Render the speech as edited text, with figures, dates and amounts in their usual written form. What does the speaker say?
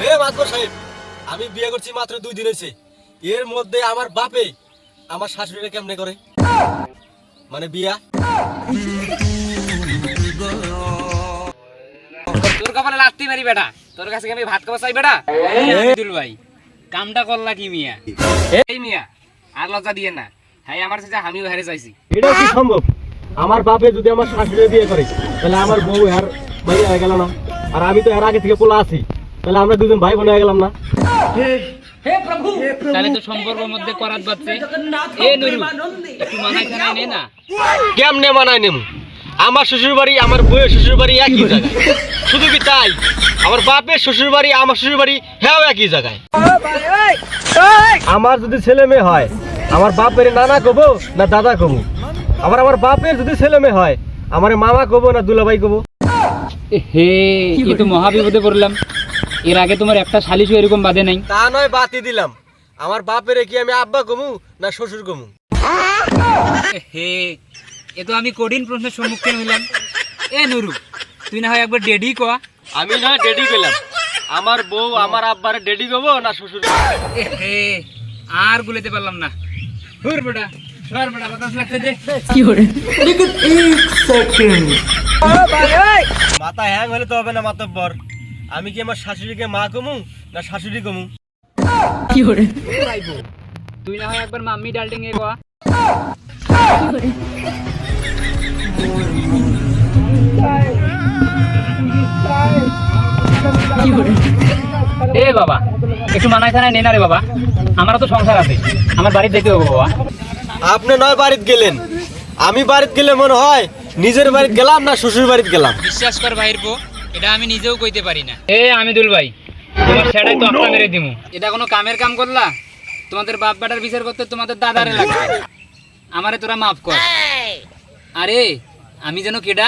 এ মাতবর সাহেব, আমি বিয়ে করছি মাত্র 2 দিন হয়েছে। এর মধ্যে আমার বাপে আমার শাশুড়িকে কেমনে করে, মানে বিয়া। তোর কপালে লাগতেই পারি বেটা, তোর কাছে কি আমি ভাত খাওয়া চাই বেটা? আব্দুল ভাই কামটা করলা কি মিয়া? এই মিয়া আর লজ্জা দিয়ে না, হ্যাঁ আমার সাথে আমিও হেরে চাইছি। এটা কি সম্ভব? আমার বাপে যদি আমার শাশুড়ি বিয়ে করে তাহলে আমার বউ আর ভাই হয়ে গেল না, আর আমি তো এর আগে থেকে পোলা আছি, তাহলে আমরা দুজন ভাই বোন হয়ে গেলাম না। তাহলে তো সম্পর্কের মধ্যে করাত বাচ্চে। এ নুরু একটু মানাই খানাই নে না। কেমনে মানায় নেব? আমার শ্বশুর বাড়ি আমার বউয়ের শ্বশুর বাড়ি একই জায়গায়। শুধু কি তাই, আমার বাপের শ্বশুর বাড়ি আমার শ্বশুর বাড়ি হ্যাঁ একই জায়গায়। আমার যদি ছেলে মেয়ে হয় আমার বাপের নানা কবো না দাদা কবো, আবার আমার বাপের যদি ছেলে মেয়ে হয় আমার মামা কবো না দুলাভাই কবো। হে এ তো মহা বিপদে পড়লাম। এর আগে তোমার একটা শালিশও এরকম বাদে নাই। তা নয় বাতি দিলাম, আমার বাপের কি আমি আব্বা কমু না শ্বশুর কমু? হে এ তো আমি কঠিন প্রশ্নের সম্মুখীন হইলাম। এ নুরু তুই না হয় একবার ডেডি কয়া। আমি না ডেডি পেলাম, আমার বউ আমার আব্বারে ডেডি কবো না শ্বশুর কবো? হে আর গুলেতে পারলাম না। হুর বেটা সর বেটা বাতাস লাগতে দে। মাথা হ্যাং হলে তো হবে না মাতব্বর। আমি কি আমার শাশুড়িকে মা কমু না শাশুড়ি কমু? তুই না হয় একবার মাম্মি ডাল্টিং এ কয়া। এ বাবা একটু মানায় খানায় নে না রে বাবা, আমারও তো সংসার আছে, আমার বাড়ি যেতে হবে বাবা। আপনি নয় বাড়িতে গেলেন, আমি বাড়িতে গেলে মনে হয় নিজের বাড়িতে গেলাম না শ্বশুর বাড়িতে গেলাম। বিশ্বাস কর ভাইর পো, এটা আমি নিজেও কইতে পারি না। এ আমিদুল ভাই তোমার সেটাই তো আপনার মেরে দিমু। এটা কোনো কামের কাম করলা? তোমাদের বাপ বেটার বিচার করতে তোমাদের দাদারে লাগবে, আমারে তোরা মাফ কর। আরে আমি যেন কেডা?